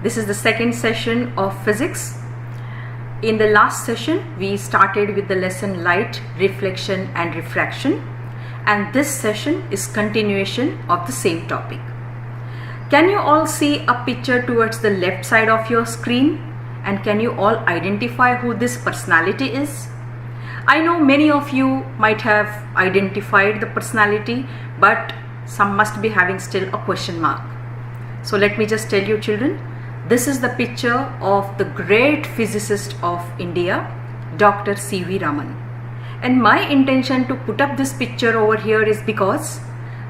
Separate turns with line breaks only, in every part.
This is the second session of physics. In the last session, we started with the lesson light, reflection and refraction, and this session is continuation of the same topic. Can you all see a picture towards the left side of your screen? And can you all identify who this personality is? I know many of you might have identified the personality, but some must be having still a question mark. So let me just tell you, children, this is the picture of the great physicist of India, Dr. C.V. Raman. And my intention to put up this picture over here is because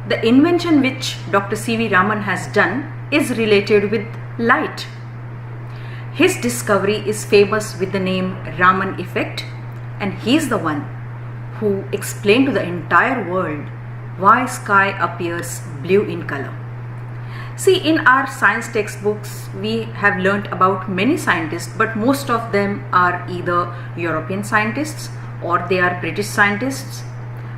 the invention which Dr. C.V. Raman has done is related with light. His discovery is famous with the name Raman effect, and he is the one who explained to the entire world why sky appears blue in color. See, in our science textbooks, we have learnt about many scientists, but most of them are either European scientists or they are British scientists.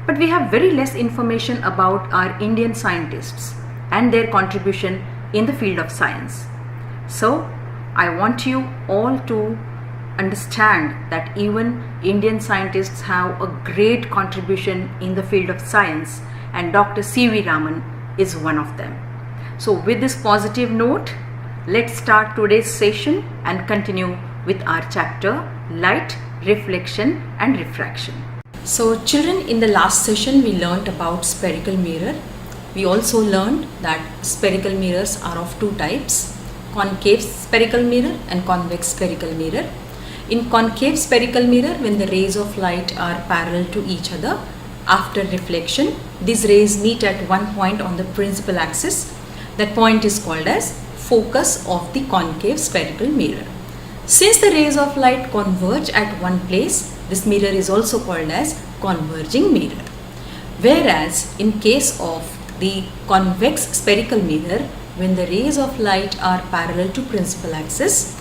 But we have very less information about our Indian scientists and their contribution in the field of science. So, I want you all to understand that even Indian scientists have a great contribution in the field of science, and Dr. C.V. Raman is one of them. So with this positive note, let's start today's session and continue with our chapter Light, Reflection and Refraction. So children, in the last session we learnt about spherical mirror. We also learned that spherical mirrors are of two types: concave spherical mirror and convex spherical mirror. In concave spherical mirror, when the rays of light are parallel to each other, after reflection, these rays meet at one point on the principal axis. That point is called as focus of the concave spherical mirror. Since the rays of light converge at one place, this mirror is also called as converging mirror. Whereas in case of the convex spherical mirror, when the rays of light are parallel to principal axis,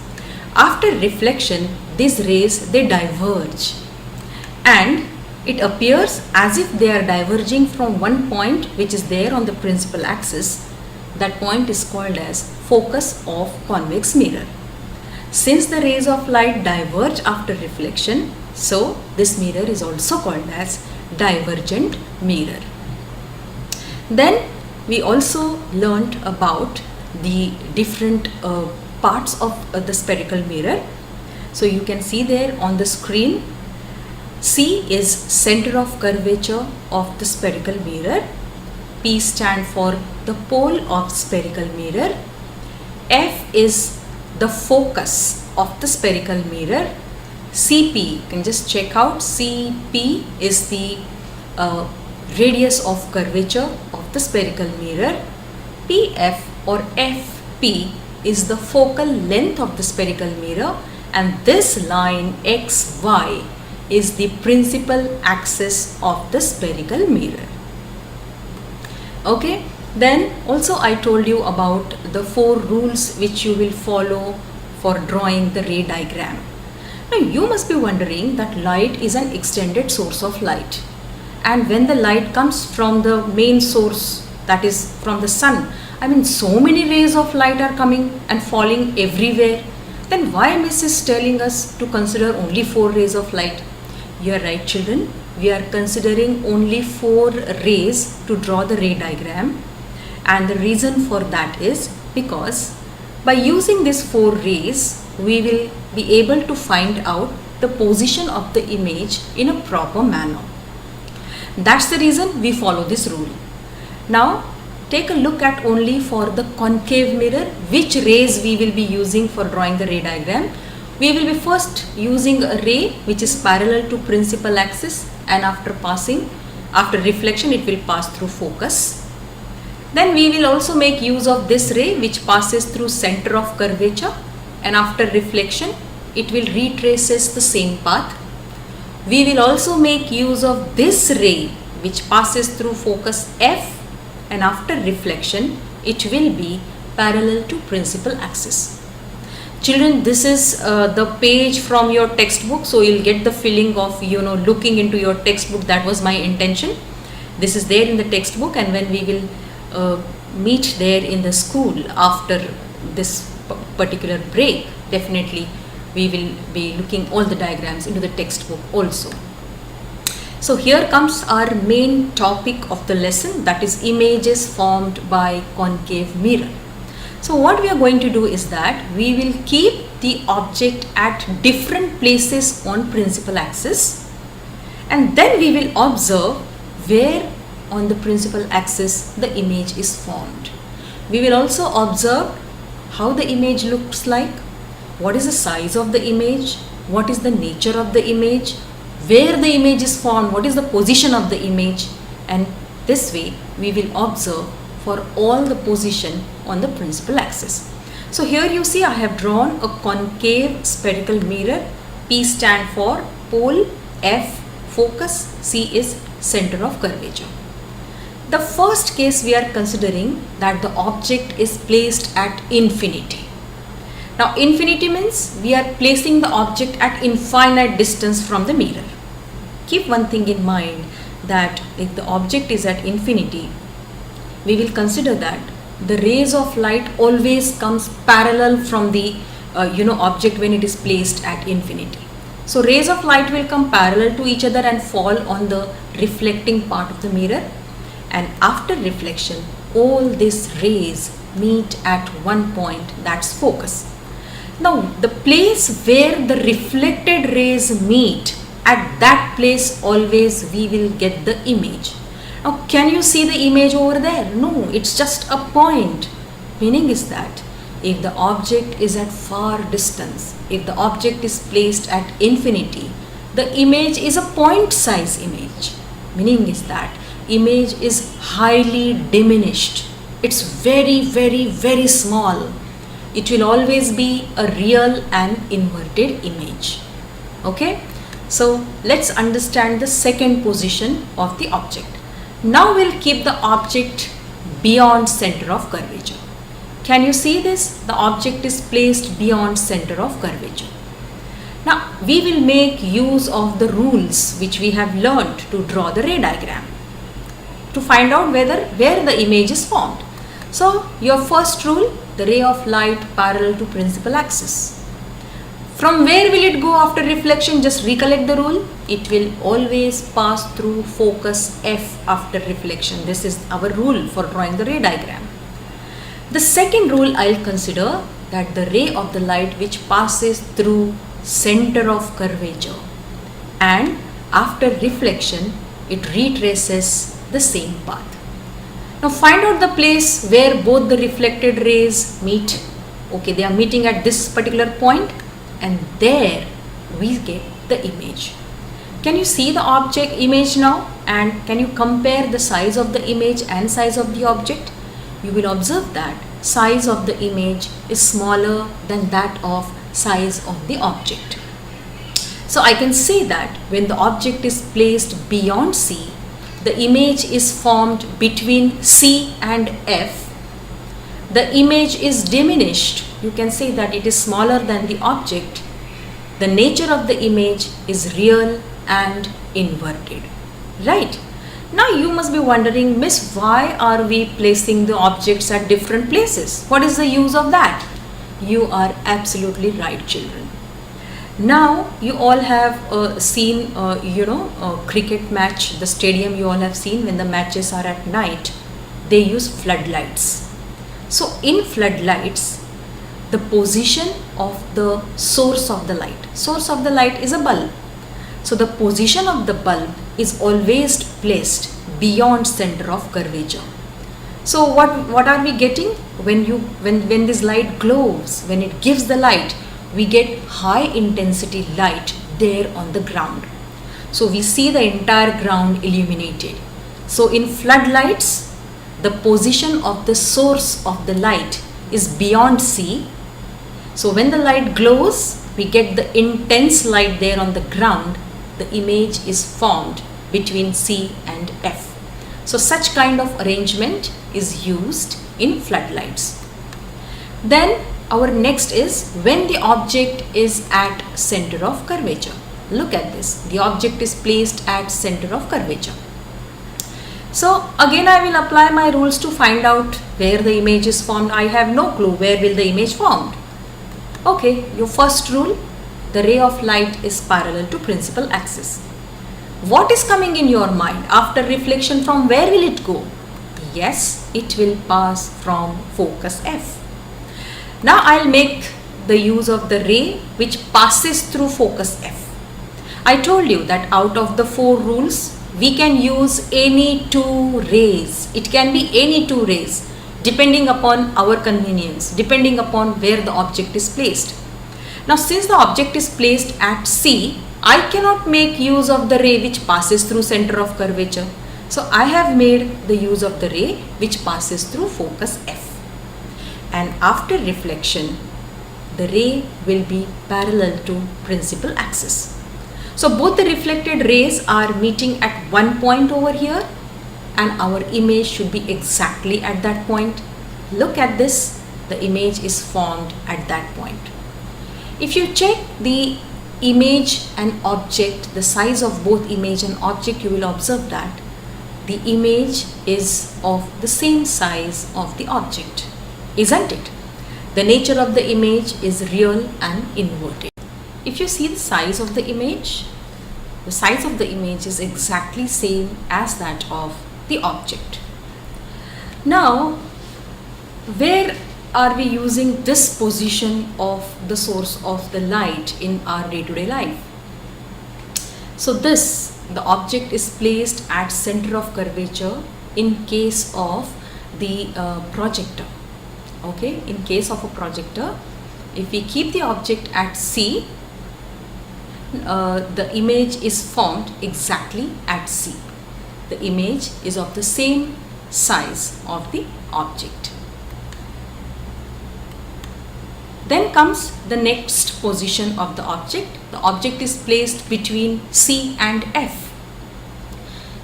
after reflection, these rays, they diverge, and it appears as if they are diverging from one point which is there on the principal axis. That point is called as focus of convex mirror. Since the rays of light diverge after reflection, so this mirror is also called as divergent mirror. Then we also learnt about the different parts of the spherical mirror. So you can see there on the screen, C is center of curvature of the spherical mirror. P stand for the pole of spherical mirror. F is the focus of the spherical mirror. CP, you can just check out, CP is the radius of curvature of the spherical mirror. PF or FP is the focal length of the spherical mirror, and this line XY is the principal axis of the spherical mirror. Okay, then also I told you about the 4 rules which you will follow for drawing the ray diagram. Now you must be wondering that light is an extended source of light, and when the light comes from the main source, that is from the sun, I mean so many rays of light are coming and falling everywhere, then why Miss is telling us to consider only 4 rays of light? You are right, children. We are considering only 4 rays to draw the ray diagram, and the reason for that is because by using these 4 rays, we will be able to find out the position of the image in a proper manner. That's the reason we follow this rule. Now take a look at only for the concave mirror which rays we will be using for drawing the ray diagram. We will be first using a ray which is parallel to principal axis, and after reflection it will pass through focus. Then we will also make use of this ray which passes through center of curvature, and after reflection it will retraces the same path. We will also make use of this ray which passes through focus F, and after reflection it will be parallel to principal axis. Children, this is the page from your textbook, so you'll get the feeling of looking into your textbook. That was my intention. This is there in the textbook, and when we will meet there in the school after this particular break, definitely we will be looking all the diagrams into the textbook also. So here comes our main topic of the lesson, that is images formed by concave mirror. So what we are going to do is that we will keep the object at different places on principal axis, and then we will observe where on the principal axis the image is formed. We will also observe how the image looks like, what is the size of the image, what is the nature of the image, where the image is formed, what is the position of the image, and this way we will observe for all the position on the principal axis. So here you see I have drawn a concave spherical mirror. P stand for pole, F focus, C is center of curvature. The first case we are considering that the object is placed at infinity. Now infinity means we are placing the object at infinite distance from the mirror. Keep one thing in mind, that if the object is at infinity, we will consider that the rays of light always comes parallel from the object when it is placed at infinity. So rays of light will come parallel to each other and fall on the reflecting part of the mirror, and after reflection all these rays meet at one point, that's focus. Now the place where the reflected rays meet, at that place always we will get the image. Now can you see the image over there? No, it's just a point. Meaning is that if the object is at far distance, if the object is placed at infinity, the image is a point size image. Meaning is that image is highly diminished. It's very, very, very small. It will always be a real and inverted image. Okay? So let's understand the second position of the object. Now we'll keep the object beyond center of curvature. Can you see this? The object is placed beyond center of curvature. Now we will make use of the rules which we have learned to draw the ray diagram to find out where the image is formed. So your first rule, the ray of light parallel to principal axis. From where will it go after reflection? Just recollect the rule. It will always pass through focus F after reflection. This is our rule for drawing the ray diagram. The second rule I'll consider, that the ray of the light which passes through center of curvature, and after reflection it retraces the same path. Now find out the place where both the reflected rays meet. Okay, they are meeting at this particular point, and there we get the image. Can you see the object image now, and can you compare the size of the image and size of the object? You will observe that size of the image is smaller than that of size of the object. So I can say that when the object is placed beyond C, the image is formed between C and F. The image is diminished. You can say that it is smaller than the object. The nature of the image is real and inverted. Right? Now you must be wondering, Miss, why are we placing the objects at different places? What is the use of that? You are absolutely right, children. Now you all have seen a cricket match, the stadium you all have seen when the matches are at night, they use floodlights. So in floodlights, the position of the source of the light is a bulb. So the position of the bulb is always placed beyond center of curvature. So what are we getting? When this light glows, when it gives the light, we get high intensity light there on the ground. So we see the entire ground illuminated. So in floodlights, the position of the source of the light is beyond C. So when the light glows, we get the intense light there on the ground. The image is formed between C and F. So such kind of arrangement is used in floodlights. Then our next is when the object is at center of curvature. Look at this. The object is placed at center of curvature. So again I will apply my rules to find out where the image is formed. I have no clue where will the image formed. Okay, your first rule, the ray of light is parallel to principal axis. What is coming in your mind after reflection? From where will it go? Yes, it will pass from focus F. Now I'll make the use of the ray which passes through focus F. I told you that out of the 4 rules, we can use any 2 rays. It can be any 2 rays depending upon our convenience, depending upon where the object is placed. Now since the object is placed at C, I cannot make use of the ray which passes through center of curvature. So I have made the use of the ray which passes through focus F. And after reflection, the ray will be parallel to principal axis. So both the reflected rays are meeting at one point over here, and our image should be exactly at that point. Look at this, the image is formed at that point. If you check the image and object, the size of both image and object, you will observe that the image is of the same size of the object, isn't it? The nature of the image is real and inverted. If you see the size of the image is exactly same as that of the object. Now, where are we using this position of the source of the light in our day-to-day life? So the object is placed at center of curvature in case of the projector. Okay, in case of a projector, if we keep the object at C, the image is formed exactly at C. The image is of the same size of the object. Then comes the next position of the object. The object is placed between C and F.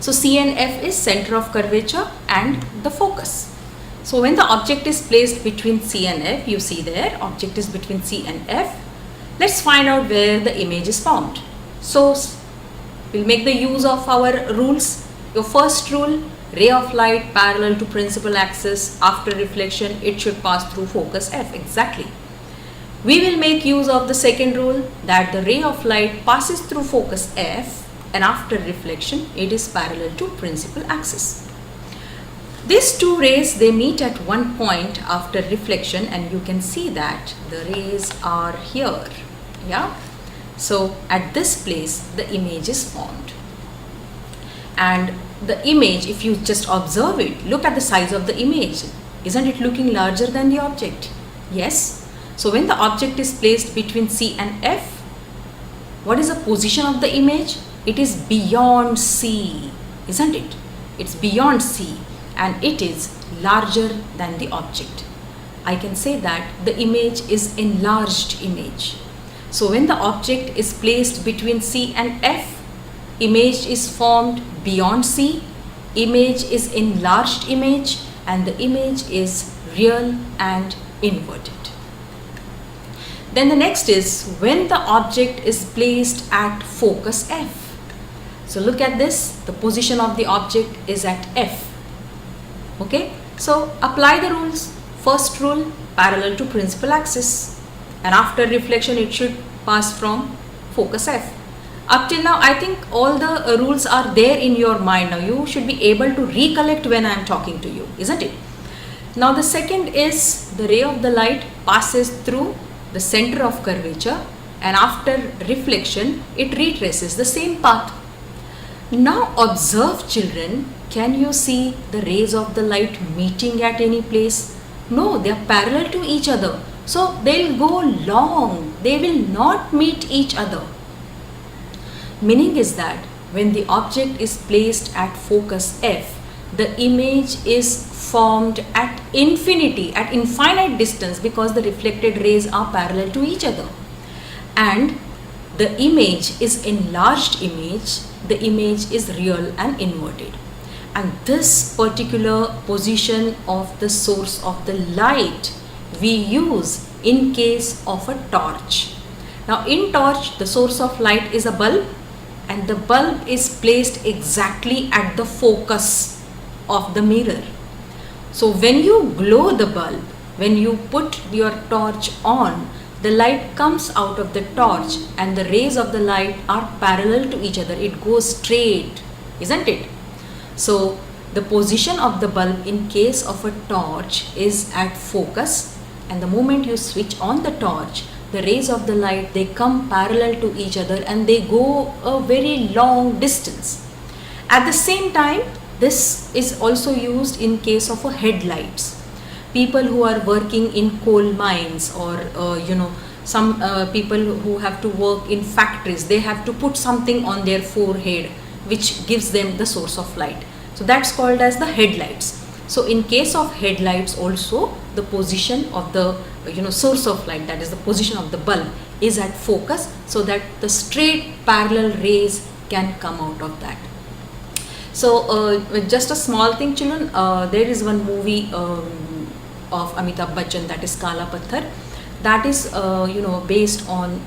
So C and F is center of curvature and the focus. So when the object is placed between C and F, you see there, object is between C and F. Let's find out where the image is formed. So we'll make the use of our rules. Your first rule, ray of light parallel to principal axis. After reflection, it should pass through focus F. Exactly. We will make use of the second rule, that the ray of light passes through focus F, and after reflection, it is parallel to principal axis. These 2 rays, they meet at one point after reflection, and you can see that the rays are here. Yeah. So at this place, the image is formed. And the image, if you just observe it, look at the size of the image. Isn't it looking larger than the object? Yes. So when the object is placed between C and F, what is the position of the image? It is beyond C, isn't it? It's beyond C and it is larger than the object. I can say that the image is enlarged image. So when the object is placed between C and F, image is formed beyond C, image is enlarged image, and the image is real and inverted. Then the next is when the object is placed at focus F. So look at this, the position of the object is at F. Okay, so apply the rules. First rule, parallel to principal axis, and after reflection it should pass from focus F. Up till now, I think all the rules are there in your mind. Now you should be able to recollect when I am talking to you, isn't it? Now the second is the ray of the light passes through the center of curvature, and after reflection it retraces the same path. Now observe, children, can you see the rays of the light meeting at any place? No, they are parallel to each other. So they will go long, they will not meet each other. Meaning is that when the object is placed at focus F, the image is formed at infinity, at infinite distance, because the reflected rays are parallel to each other. And the image is enlarged image, the image is real and inverted. And this particular position of the source of the light we use in case of a torch. Now in torch, the source of light is a bulb, and the bulb is placed exactly at the focus. of the mirror. So when you glow the bulb, when you put your torch on, the light comes out of the torch and the rays of the light are parallel to each other. It goes straight, isn't it? So the position of the bulb in case of a torch is at focus, and the moment you switch on the torch, the rays of the light, they come parallel to each other and they go a very long distance. At the same time, this is also used in case of a headlights. People who are working in coal mines, or some people who have to work in factories, they have to put something on their forehead which gives them the source of light. So that's called as the headlights. So in case of headlights also, the position of the source of light, that is the position of the bulb, is at focus, so that the straight parallel rays can come out of that. So just a small thing, children, there is one movie of Amitabh Bachchan, that is Kala Patthar, that is based on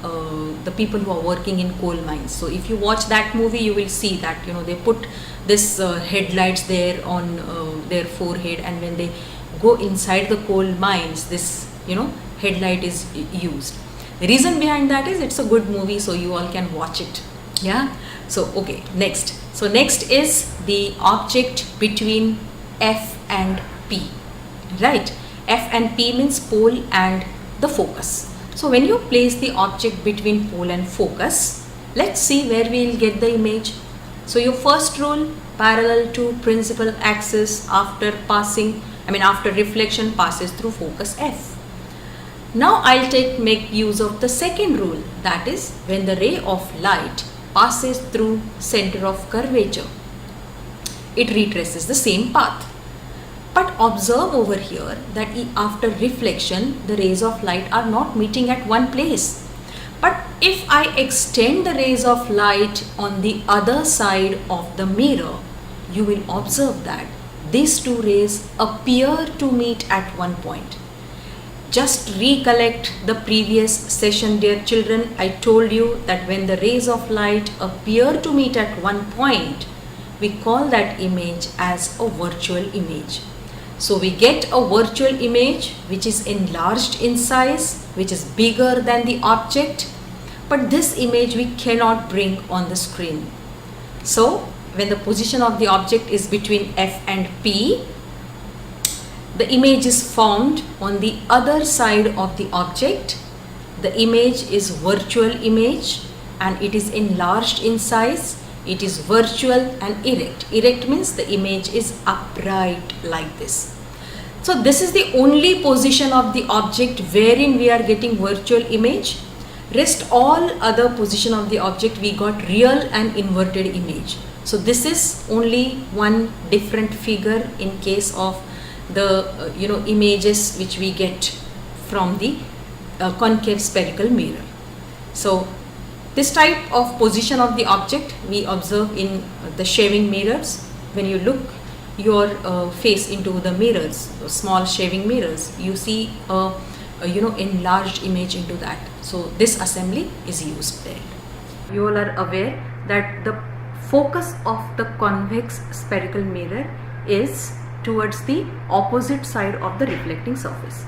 the people who are working in coal mines. So if you watch that movie, you will see that they put this headlights there on their forehead, and when they go inside the coal mines, this headlight is used. The reason behind that is it's a good movie, so you all can watch it. Yeah. So okay, next. So next is the object between F and P, right? F and P means pole and the focus. So when you place the object between pole and focus, let's see where we will get the image. So your first rule, parallel to principal axis after reflection passes through focus F. Now I'll make use of the second rule, that is when the ray of light passes through center of curvature, it retraces the same path. But observe over here that after reflection, the rays of light are not meeting at one place. But if I extend the rays of light on the other side of the mirror, you will observe that these two rays appear to meet at one point. Just recollect the previous session, dear children. I told you that when the rays of light appear to meet at one point, we call that image as a virtual image. So we get a virtual image which is enlarged in size, which is bigger than the object, but this image we cannot bring on the screen. So when the position of the object is between F and P, the image is formed on the other side of the object. The image is virtual image and it is enlarged in size. It is virtual and erect. Erect means the image is upright like this. So this is the only position of the object wherein we are getting virtual image. Rest all other position of the object we got real and inverted image. So this is only one different figure in case of the images which we get from the concave spherical mirror. So this type of position of the object we observe in the shaving mirrors. When you look your face into the mirrors, small shaving mirrors, you see a enlarged image into that. So this assembly is used there. You all are aware that the focus of the convex spherical mirror is towards the opposite side of the reflecting surface.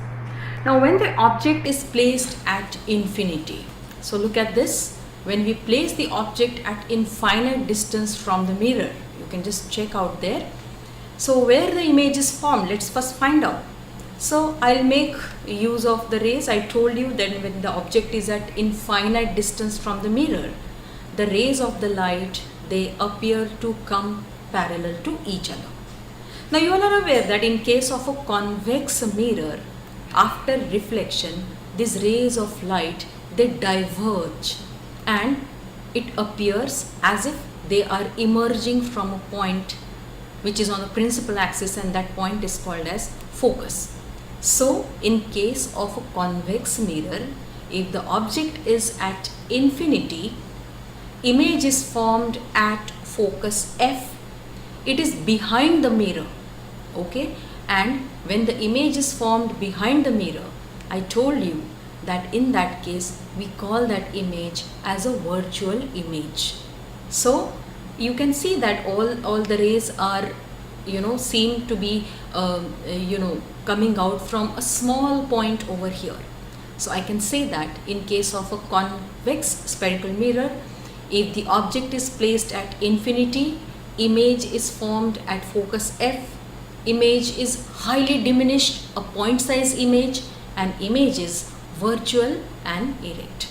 Now when the object is placed at infinity, so look at this, when we place the object at infinite distance from the mirror, you can just check out there. So where the image is formed, let's first find out. So I'll make use of the rays. I told you that when the object is at infinite distance from the mirror, the rays of the light, they appear to come parallel to each other. Now you all are aware that in case of a convex mirror, after reflection, these rays of light, they diverge and it appears as if they are emerging from a point which is on the principal axis, and that point is called as focus. So in case of a convex mirror, if the object is at infinity, image is formed at focus F. It is behind the mirror, okay? And when the image is formed behind the mirror, I told you that in that case we call that image as a virtual image. So you can see that all the rays are seem to be coming out from a small point over here. So I can say that in case of a convex spherical mirror, if the object is placed at infinity, image is formed at focus F, image is highly diminished, a point size image, and image is virtual and erect.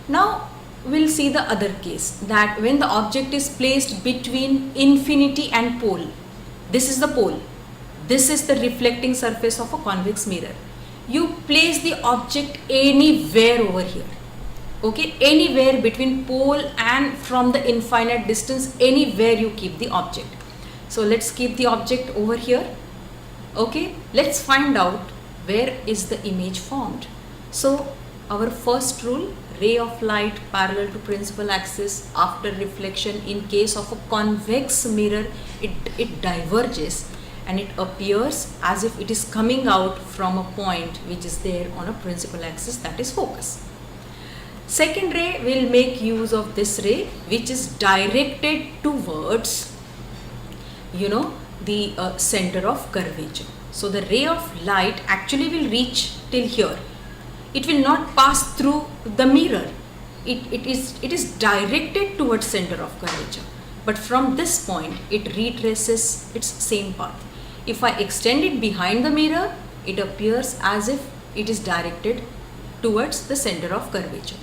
Now we'll see the other case, that when the object is placed between infinity and pole, this is the pole, this is the reflecting surface of a convex mirror. You place the object anywhere over here, okay, anywhere between pole and from the infinite distance, anywhere you keep the object. So let's keep the object over here. Okay, let's find out where is the image formed. So our first rule, ray of light parallel to principal axis after reflection, in case of a convex mirror, it diverges and it appears as if it is coming out from a point which is there on a principal axis, that is focus. Second ray will make use of this ray which is directed towards the center of curvature. So the ray of light actually will reach till here. It will not pass through the mirror. It is directed towards center of curvature. But from this point, it retraces its same path. If I extend it behind the mirror, it appears as if it is directed towards the center of curvature.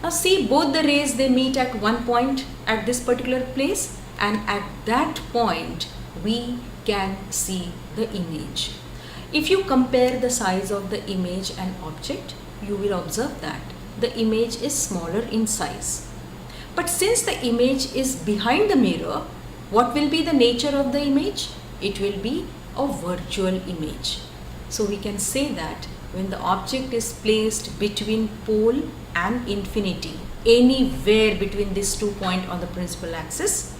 Now see, both the rays, they meet at one point at this particular place, and at that point we can see the image. If you compare the size of the image and object, you will observe that the image is smaller in size. But since the image is behind the mirror, what will be the nature of the image? It will be a virtual image. So we can say that when the object is placed between pole and infinity, anywhere between these 2 points on the principal axis,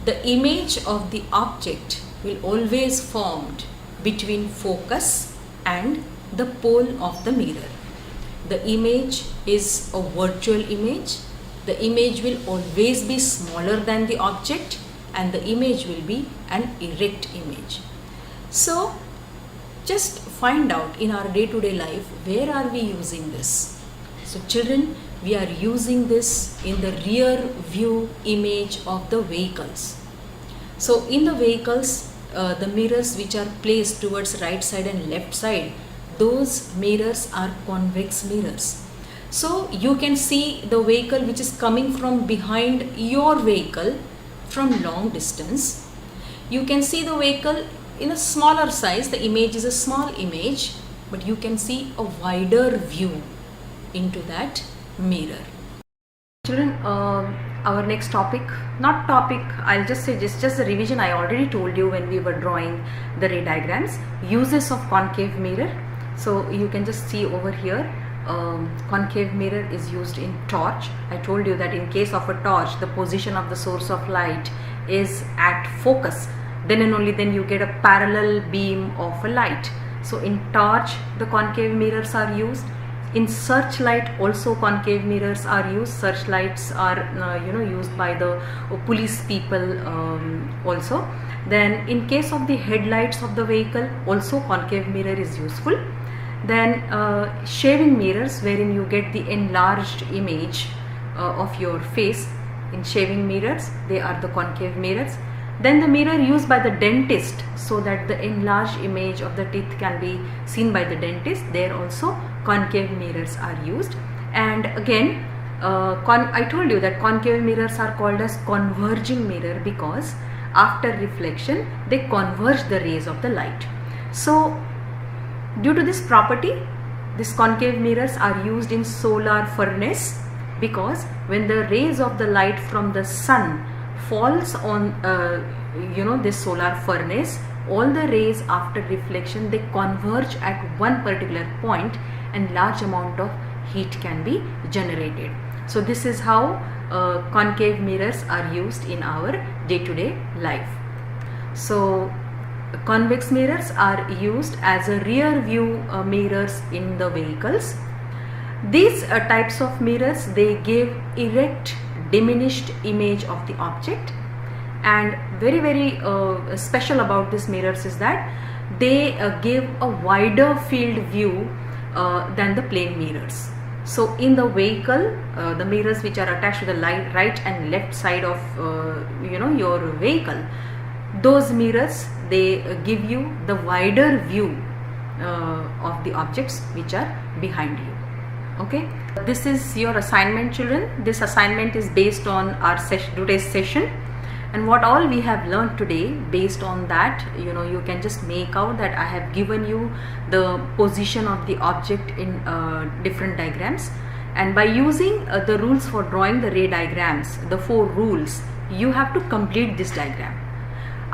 the image of the object will always formed between focus and the pole of the mirror. The image is a virtual image. The image will always be smaller than the object, and the image will be an erect image. So just find out in our day-to-day life, where are we using this? So children, we are using this in the rear view image of the vehicles. So in the vehicles, the mirrors which are placed towards right side and left side, those mirrors are convex mirrors. So you can see the vehicle which is coming from behind your vehicle from long distance. You can see the vehicle in a smaller size, the image is a small image, but you can see a wider view into that mirror. Children, our next topic, I'll just say just a revision. I already told you when we were drawing the ray diagrams, uses of concave mirror. So you can just see over here, concave mirror is used in torch. I told you that in case of a torch, the position of the source of light is at focus. Then and only then you get a parallel beam of a light. So in torch, the concave mirrors are used. In searchlight also concave mirrors are used. Searchlights are used by the police people also. Then in case of the headlights of the vehicle, also concave mirror is useful. Then shaving mirrors, wherein you get the enlarged image of your face. In shaving mirrors, they are the concave mirrors. Then the mirror used by the dentist, so that the enlarged image of the teeth can be seen by the dentist, there also concave mirrors are used. And again, I told you that concave mirrors are called as converging mirror because after reflection they converge the rays of the light. So due to this property, these concave mirrors are used in solar furnace, because when the rays of the light from the sun falls on this solar furnace, all the rays after reflection, they converge at one particular point and large amount of heat can be generated. So this is how concave mirrors are used in our day-to-day life. So convex mirrors are used as a rear view mirrors in the vehicles. These types of mirrors, they give erect, diminished image of the object. And very special about these mirrors is that they give a wider field view than the plane mirrors. So in the vehicle, the mirrors which are attached to the right and left side of your vehicle, those mirrors, they give you the wider view of the objects which are behind you. Okay, this is your assignment, children. This assignment is based on our today's session, and what all we have learned today. Based on that, you can just make out that I have given you the position of the object in different diagrams, and by using the rules for drawing the ray diagrams, the 4 rules, you have to complete this diagram.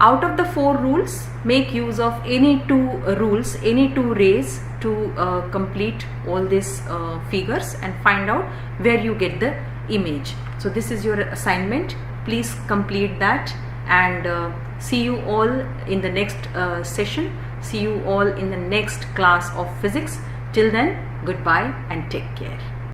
Out of the 4 rules, make use of any 2 rules, any 2 rays to complete all these figures and find out where you get the image. So this is your assignment. Please complete that, and see you all in the next session. See you all in the next class of physics. Till then, goodbye and take care.